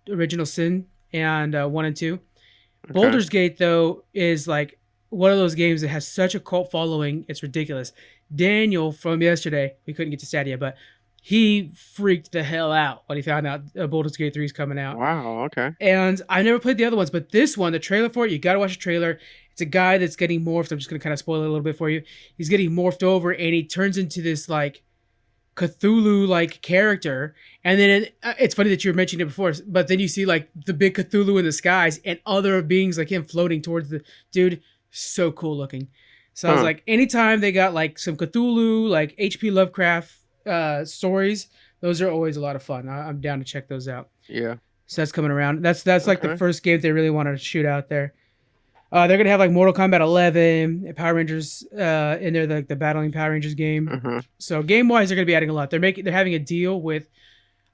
Original Sin, and 1 and 2. Okay. Baldur's Gate though is like one of those games that has such a cult following. It's ridiculous. Daniel from yesterday, we couldn't get to Stadia, but he freaked the hell out when he found out Baldur's Gate 3 is coming out. Wow. Okay. And I never played the other ones, but this one, the trailer for it, you gotta watch the trailer. It's a guy that's getting morphed. I'm just gonna kind of spoil it a little bit for you. He's getting morphed over, and he turns into this like Cthulhu like character. And then it's funny that you were mentioning it before, but then you see like the big Cthulhu in the skies and other beings like him floating towards the dude. So cool looking. So I was Huh. like, anytime they got like some Cthulhu, like HP Lovecraft stories, those are always a lot of fun. I'm down to check those out. Yeah. So that's coming around. That's like the Okay. first game they really wanted to shoot out there. They're gonna have like Mortal Kombat 11, Power Rangers in there, like the battling Power Rangers game. Uh-huh. So game wise, they're gonna be adding a lot. They're having a deal with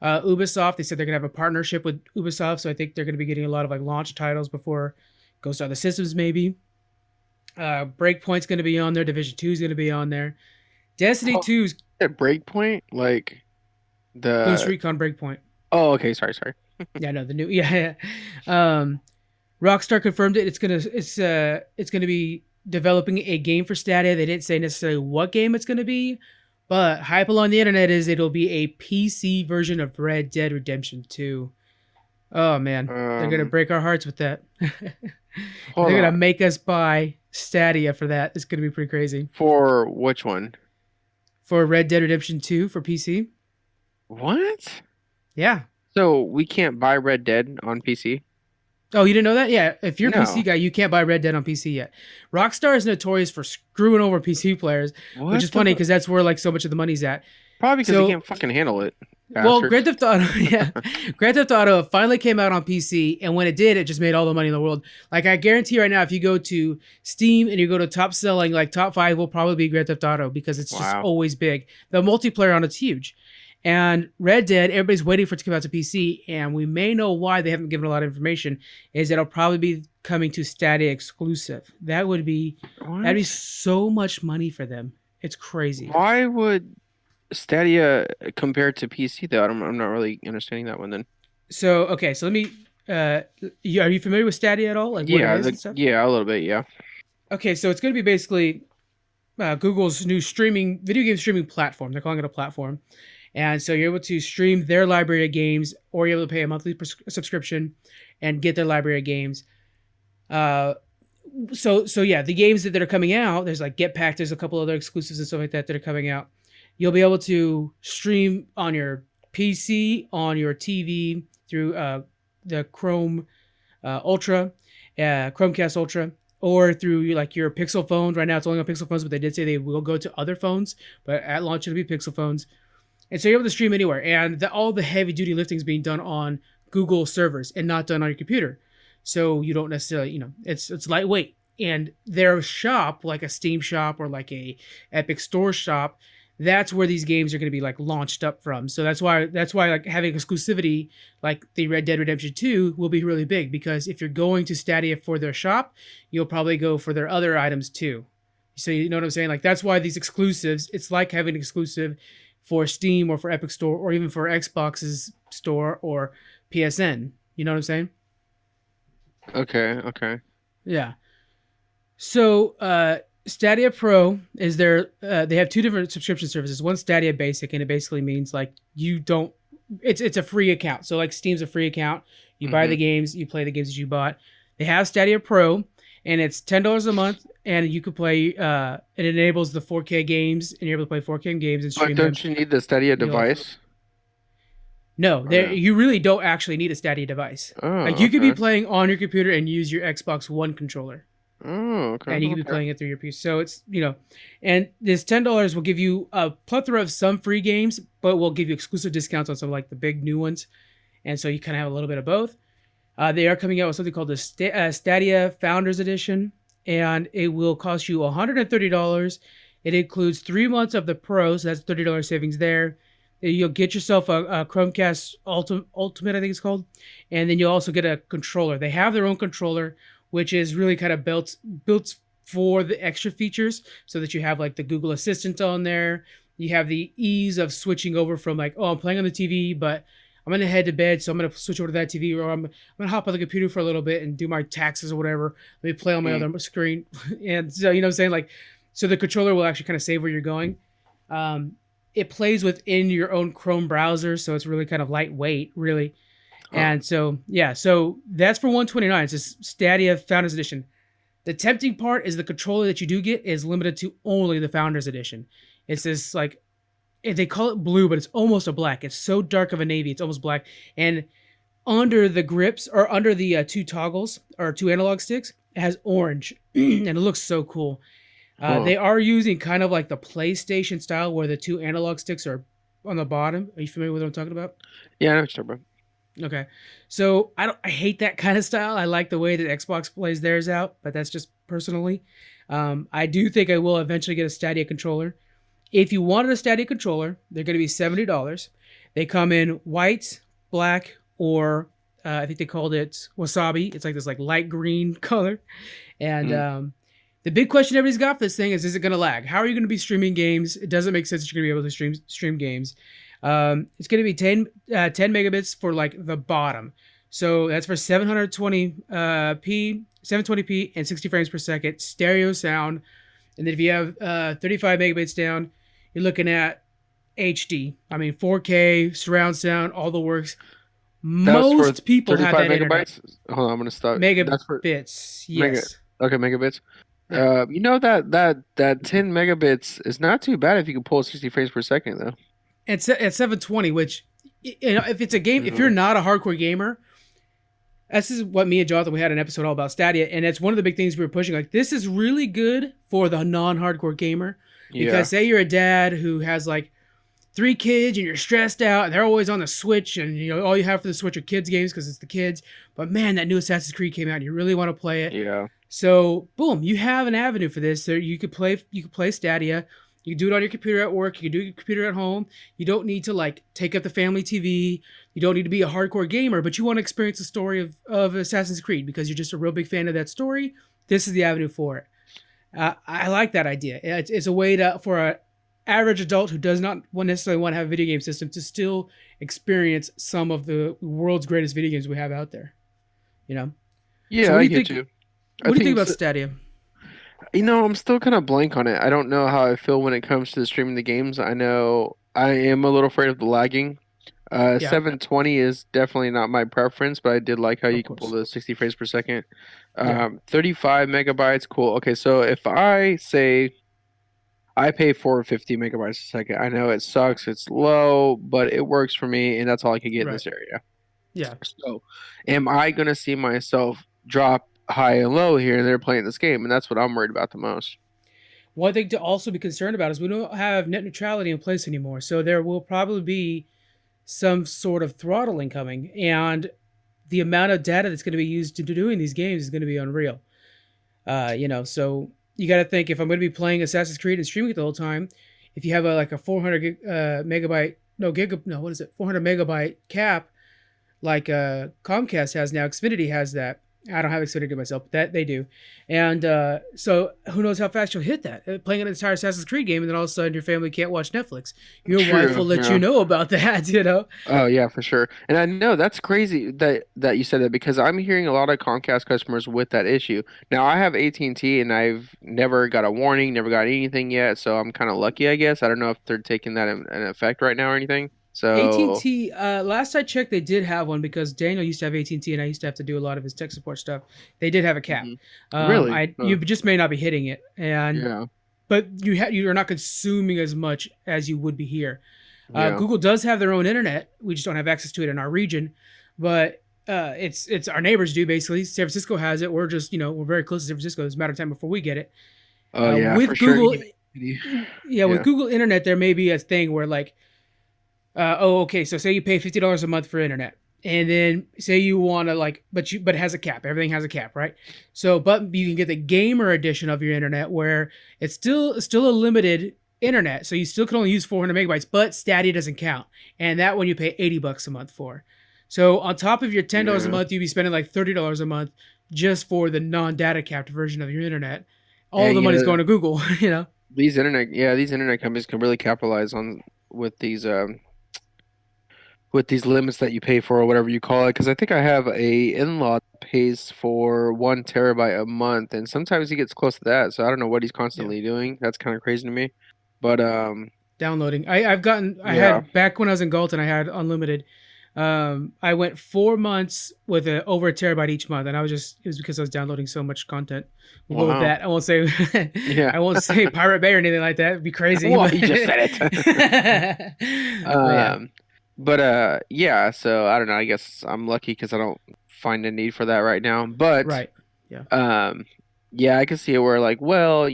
Ubisoft. They said they're gonna have a partnership with Ubisoft. So I think they're gonna be getting a lot of like launch titles before it goes to other systems maybe. Breakpoint's gonna be on there. Division 2 is gonna be on there. Destiny Oh, 2's at Breakpoint, like Ghost the. Recon Breakpoint. Oh, okay. Sorry. Sorry. Yeah, no, the new yeah. Rockstar confirmed it. It's gonna be developing a game for Stadia. They didn't say necessarily what game it's gonna be, but hype along the internet is it'll be a PC version of Red Dead Redemption 2. Oh man, they're gonna Um. break our hearts with that. They're Hold gonna on. make us buy Stadia for that. It's gonna be pretty crazy. For which one? For Red Dead Redemption 2 for PC. What? Yeah. So we can't buy Red Dead on PC? Oh, you didn't know that? Yeah. If you're a PC No. guy, you can't buy Red Dead on PC yet. Rockstar is notorious for screwing over PC players, which is What the funny fuck? because that's where like so much of the money's at. Probably because they So, can't fucking handle it, well, bastards. Grand Theft Auto, yeah, Grand Theft Auto finally came out on PC, and when it did, it just made all the money in the world. Like I guarantee right now, if you go to Steam and you go to top selling, like top 5 will probably be Grand Theft Auto because it's just Wow. always big. The multiplayer on it's huge. And Red Dead, everybody's waiting for it to come out to PC, and we may know why they haven't given a lot of information. Is it'll probably be coming to Stadia exclusive. That'd be What? so much money for them. It's crazy. Why would Stadia compare to PC though? I'm not really understanding that one then. So okay, so let me. Are you familiar with Stadia at all? Like what it Yeah, is and stuff? yeah, a little bit, yeah. Okay, so it's going to be basically Google's new streaming video game streaming platform. They're calling it a platform, and so you're able to stream their library of games, or you're able to pay a monthly subscription and get their library of games. Uh, so yeah, the games that are coming out, there's like Get Packed, there's a couple other exclusives and stuff like that that are coming out. You'll be able to stream on your PC, on your TV through the Chrome Ultra, Chromecast Ultra, or through like your Pixel phones. Right now, it's only on Pixel phones, but they did say they will go to other phones. But at launch, it'll be Pixel phones, and so you're able to stream anywhere. And all the heavy duty lifting is being done on Google servers and not done on your computer. So you don't necessarily, it's lightweight. And their shop, like a Steam shop or like a Epic Store shop, that's where these games are going to be like launched up from. So that's why like having exclusivity like the Red Dead Redemption 2 will be really big, because if you're going to Stadia for their shop, you'll probably go for their other items too. So you know what I'm saying? Like that's why these exclusives, it's like having an exclusive for Steam or for Epic Store or even for Xbox's store or PSN. You know what I'm saying? Okay, okay. Yeah. So Stadia Pro is their they have two different subscription services. One Stadia Basic, and it basically means like you don't it's a free account. So like Steam's a free account. You buy Mm-hmm. the games, you play the games that you bought. They have Stadia Pro, and it's $10 a month, and you could play it enables the 4K games, and you're able to play 4K games and But stream them. don't you need the Stadia You know, device? no, Or there no? you really don't actually need a Stadia device. Like Oh, you could be okay. playing on your computer and use your Xbox One controller, Oh, okay, and you could be okay. playing it through your PC. So it's and this $10 will give you a plethora of some free games, but will give you exclusive discounts on some like the big new ones, and so you kind of have a little bit of both. They are coming out with something called the Stadia Founders Edition, and it will cost you $130. It includes 3 months of the Pro, so that's $30 savings there. You'll get yourself a Chromecast Ultimate, I think it's called, and then you'll also get a controller. They have their own controller, which is really kind of built for the extra features, so that you have like the Google Assistant on there. You have the ease of switching over from like, oh, I'm playing on the TV, but I'm gonna head to bed, so I'm gonna switch over to that TV, or I'm gonna hop on the computer for a little bit and do my taxes or whatever. Let me play on my Mm. other screen, and so you know what I'm saying, like, so the controller will actually kind of save where you're going. Um, it plays within your own Chrome browser, so it's really kind of lightweight, really. Oh, And so yeah, so that's for 129. It's this Stadia Founders Edition. The tempting part is the controller that you do get is limited to only the Founders Edition. It's this like they call it blue, but it's almost a black. It's so dark of a navy, it's almost black. And under the grips or under the two toggles or two analog sticks, it has orange, and it looks so cool. huh. They are using kind of like the PlayStation style, where the two analog sticks are on the bottom. Are you familiar with what I'm talking about? Yeah, I know what you're talking Okay, so I hate that kind of style. I like the way that Xbox plays theirs out, but that's just personally. I do think I will eventually get a Stadia controller. If you wanted a Stadia controller, they're going to be $70. They come in white, black, or I think they called it wasabi. It's like this like light green color. And about. the big question everybody's got for this thing is it going to lag? How are you going to be streaming games? It doesn't make sense that you're going to be able to stream games. It's going to be 10 megabits for like the bottom. So that's for 720p, and 60 frames per second, stereo sound. And then if you have 35 megabits down, you're looking at HD. I mean, 4K, surround sound, all the works. That's for Most people have 35 that internet. megabytes. Hold on, I'm gonna stop. That's for Megabits, mega. yes. Okay, megabits. Yeah. You know that 10 megabits is not too bad if you can pull 60 frames per second though. At 720, which, if it's a game, if you're Mhm. not a hardcore gamer, this is what me and Jonathan, we had an episode all about Stadia, and it's one of the big things we were pushing. Like, this is really good for the non-hardcore gamer, Yeah, because say you're a dad who has like 3 kids and you're stressed out, and they're always on the Switch, and all you have for the Switch are kids games because it's the kids. But man, that new Assassin's Creed came out, and you really want to play it. yeah, So boom, you have an avenue for this. So you could play Stadia. You can do it on your computer at work. You can do it on your computer at home. You don't need to like take up the family TV. You don't need to be a hardcore gamer, but you want to experience the story of Assassin's Creed because you're just a real big fan of that story. This is the avenue for it. I like that idea. It's a way to for average adult who does not necessarily want to have a video game system to still experience some of the world's greatest video games we have out there. You know. So Yeah, what do I you get think? you. I What do you think think about Stadia? I'm still kind of blank on it. I don't know how I feel when it comes to streaming the games. I know I am a little afraid of the lagging. Yeah, 720 is definitely not my preference, but I did like how of you can pull course. the 60 frames per second. Yeah. 35 megabytes, cool. Okay, so if I say I pay 450 megabytes a second, I know it sucks, it's low, but it works for me, and that's all I can get in Right. this area. Yeah. So, am I gonna see myself drop high and low here and there playing this game? And that's what I'm worried about the most. One thing to also be concerned about is we don't have net neutrality in place anymore. So there will probably be some sort of throttling coming, and the amount of data that's going to be used to doing these games is going to be unreal. So you got to think, if I'm going to be playing Assassin's Creed and streaming it the whole time, if you have like a 400 megabyte, no gig, no, what is it, 400 megabyte cap, like Comcast has now. Xfinity has that. I don't have Xfinity myself, but that they do. And so who knows how fast you'll hit that? Playing an entire Assassin's Creed game, and then all of a sudden your family can't watch Netflix. Your wife True, will let you yeah. know about that, you know? Oh yeah, for sure. And I know that's crazy that you said that because I'm hearing a lot of Comcast customers with that issue. Now I have AT&T and I've never got a warning, never got anything yet, so I'm kind of lucky, I guess. I don't know if they're taking that in effect right now or anything. So, AT&T, last I checked, they did have one because Daniel used to have AT&T and I used to have to do a lot of his tech support stuff. They did have a cap. mhm. Really? I Huh. you just may not be hitting it, and Yeah. but you're not consuming as much as you would be here. Yeah. Google does have their own internet. We just don't have access to it in our region, but it's our neighbors do basically. San Francisco has it. We're just we're very close to San Francisco. It's a matter of time before we get it. Oh yeah, for With sure. Google, You- yeah, with Yeah. Google Internet, there may be a thing where like, okay, so say you pay $50 a month for internet, and then say you want to like, but it has a cap. Everything has a cap, right? So, but you can get the gamer edition of your internet where it's still a limited internet, so you still can only use 400 megabytes, but Stadia doesn't count, and that one you pay $80 a month for. So on top of your $10 a Yeah. month, you'd be spending like $30 a month just for the non-data capped version of your internet. All And the money's going to Google, you know. these internet companies can really capitalize on with these with these limits that you pay for or whatever you call it. Because I think I have a in-law that pays for 1 terabyte a month, and sometimes he gets close to that. So I don't know what he's Yeah. constantly doing. That's kind of crazy to me. But Downloading. I yeah. had back when I was in Galton, I had unlimited. I went 4 months with over a terabyte each month, and it was because I was downloading so much content. We'll go with Wow. that. I won't say Yeah. I won't say Pirate Bay or anything like that. It'd be crazy, Well, but he just said it. but yeah, Um, but yeah. So I don't know. I guess I'm lucky because I don't find a need for that right now. But right, yeah. um, yeah, I can see it where like, well,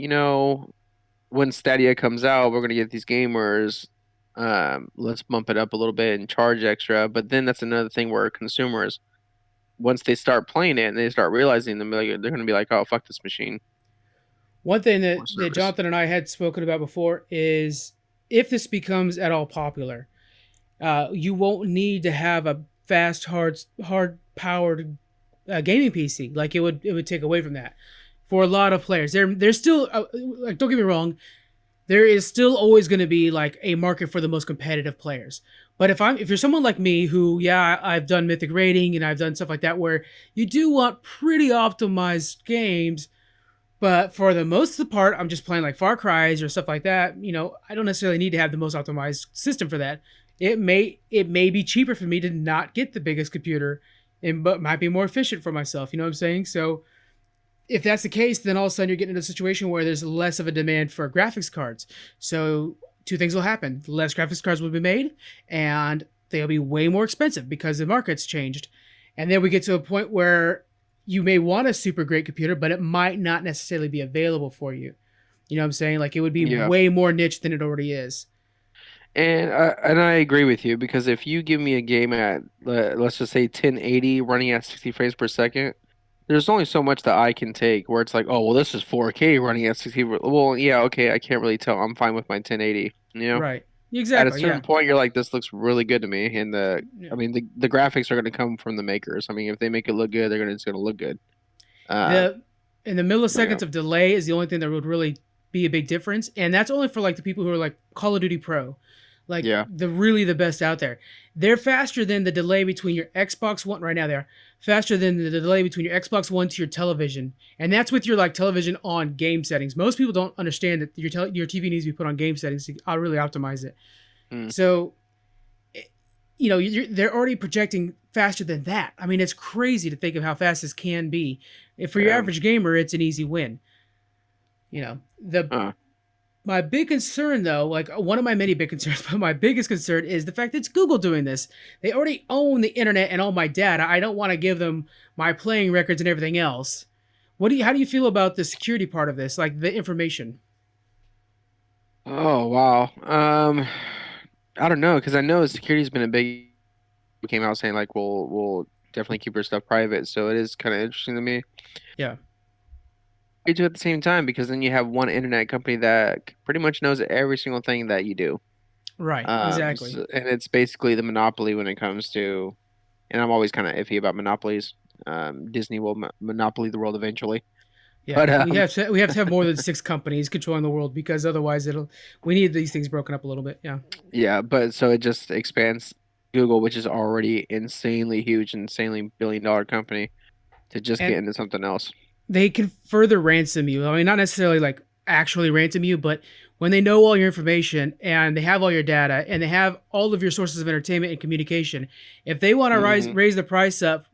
when Stadia comes out, we're gonna get these gamers. Let's bump it up a little bit and charge extra. But then that's another thing where consumers, once they start playing it and they start realizing them, they're gonna be like, oh, fuck this machine One thing or that service. Jonathan and I had spoken about before is if this becomes at all popular, you won't need to have a fast, hard powered gaming PC. Like it would take away from that for a lot of players. There's still like, don't get me wrong, there is still always going to be like a market for the most competitive players. But if you're someone like me who, yeah, I've done Mythic rating and I've done stuff like that where you do want pretty optimized games, but for the most of the part, I'm just playing like Far Cry's or stuff like that. I don't necessarily need to have the most optimized system for that. It may be cheaper for me to not get the biggest computer, and but might be more efficient for myself. You know what I'm saying? So if that's the case, then all of a sudden you're getting into a situation where there's less of a demand for graphics cards. So two things will happen: less graphics cards will be made, and they'll be way more expensive because the market's changed. And then we get to a point where you may want a super great computer, but it might not necessarily be available for you. You know what I'm saying? Like it would be Yeah. way more niche than it already is. And I agree with you because if you give me a game at let's just say 1080 running at 60 frames per second, there's only so much that I can take where it's like, oh well, this is 4K running at 60. Well, yeah, okay, I can't really tell. I'm fine with my 1080. Right. At a Exactly. certain Yeah. point, you're like, this looks really good to me, and Yeah. I mean, the graphics are going to come from the makers. I mean, if they make it look good, it's going to look good. Um, The and the but yeah, milliseconds of delay is the only thing that would really be a big difference, and that's only for like the people who are like Call of Duty Pro, like Yeah. the best out there. They're faster than the delay between your Xbox One right now. They're faster than the delay between your Xbox One to your television, and that's with your like television on game settings. Most people don't understand that your TV needs to be put on game settings to really optimize it. Mm. So, they're already projecting faster than that. I mean, it's crazy to think of how fast this can be. If for your average gamer, it's an easy win. My big concern, though, like one of my many big concerns, but my biggest concern is the fact that it's Google doing this. They already own the internet and all my data. I don't want to give them my playing records and everything else. How do you feel about the security part of this, like the information? Oh wow. I don't know because I know security's been a big. Came out saying like we'll definitely keep your stuff private, so it is kind of interesting to me. Yeah, You do at the same time because then you have one internet company that pretty much knows every single thing that you do. right, exactly. And it's basically the monopoly when it comes to, and I'm always kind of iffy about monopolies. Disney will monopoly the world eventually, Yeah, but we have to have more than 6 companies controlling the world because otherwise we need these things broken up a little bit. Yeah. yeah, but so it just expands Google, which is already insanely huge, insanely billion-dollar company, to just get And into something else. they can further ransom you. I mean, not necessarily like actually ransom you, but when they know all your information and they have all your data and they have all of your sources of entertainment and communication, if they want to Hmm. raise the price up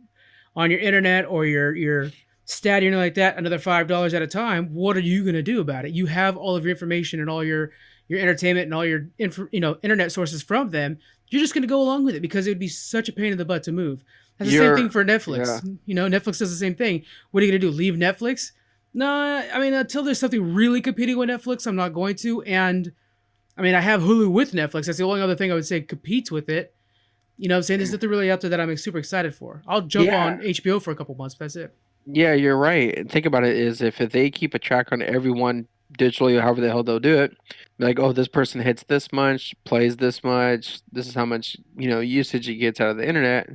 on your internet or your Stadia or anything like that, another $5 at a time, what are you going to do about it? You have all of your information and all your entertainment and all your internet sources from them. You're just going to go along with it because it would be such a pain in the butt to move. That's the same thing You're, for yeah, Netflix. Netflix does the same thing. What are you going to do? Leave Netflix? No, I mean, until there's something really competing with Netflix, I'm not going to. And I mean, I have Hulu with Netflix. That's the only other thing I would say competes with it. You know what I'm saying? There's nothing really out there that I'm super excited for. I'll jump yeah, on HBO for a couple months, but that's it. yeah. You're right. And think about it: is if they keep a track on everyone digitally, however the hell they'll do it, like, oh, this person hits this much, plays this much, this is how much usage he gets out of the internet.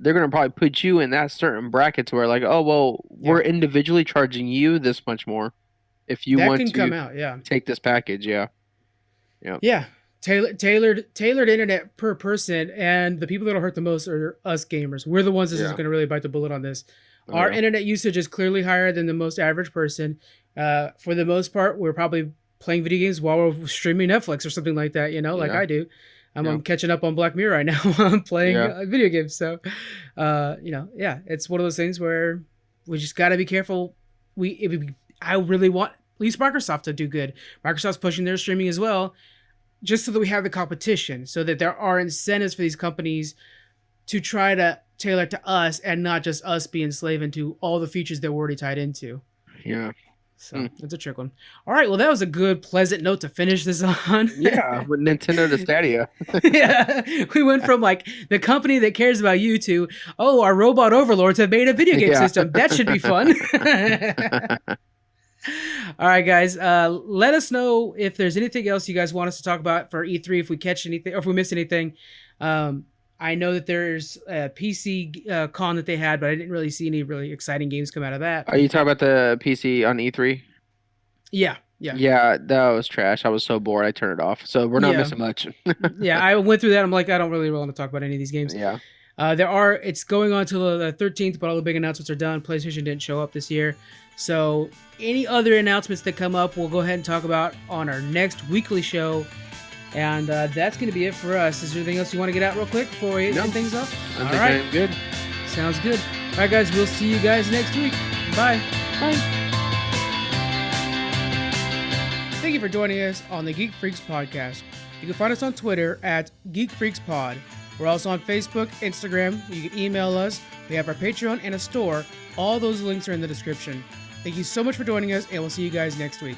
They're gonna probably put you in that certain bracket to where like, oh well, we're Yeah. individually charging you this much more if you That want can to come out, yeah. take this package. Yeah, yeah, Yeah. Tailored internet per person, and the people that'll hurt the most are us gamers. We're the ones that's yeah. going to really bite the bullet on this. Oh Our yeah, internet usage is clearly higher than the most average person. For the most part, we're probably playing video games while we're streaming Netflix or something like that. Like yeah, I do. yeah, I'm catching up on Black Mirror right now while I'm playing yeah. video games. So, yeah, it's one of those things where we just got to be careful. I really want at least Microsoft to do good. Microsoft's pushing their streaming as well, just so that we have the competition, so that there are incentives for these companies to try to tailor to us and not just us being slave into all the features that we're already tied into. Yeah. So Hmm. that's a trick one. All right, well, that was a good, pleasant note to finish this on. Yeah, with Nintendo to Stadia. Yeah, we went from like the company that cares about you to, oh, our robot overlords have made a video game Yeah. system. That should be fun. All right, guys. Let us know if there's anything else you guys want us to talk about for E3. If we catch anything, or if we miss anything. I know that there's a PC con that they had, but I didn't really see any really exciting games come out of that. Are you talking about the PC on E3? Yeah, yeah, Yeah, that was trash. I was so bored, I turned it off. So we're not yeah, missing much. yeah. I went through that. I'm like, I don't really want to talk about any of these games. Yeah. It's going on till the 13th, but all the big announcements are done. PlayStation didn't show up this year. So any other announcements that come up, we'll go ahead and talk about on our next weekly show. And that's going to be it for us. Is there anything else you want to get out real quick before we end things off? I All think right. I'm good. Sounds good. All right, guys. We'll see you guys next week. Bye. Bye. Thank you for joining us on the Geek Freaks podcast. You can find us on Twitter at Geek Freaks Pod. We're also on Facebook, Instagram. You can email us. We have our Patreon and a store. All those links are in the description. Thank you so much for joining us, and we'll see you guys next week.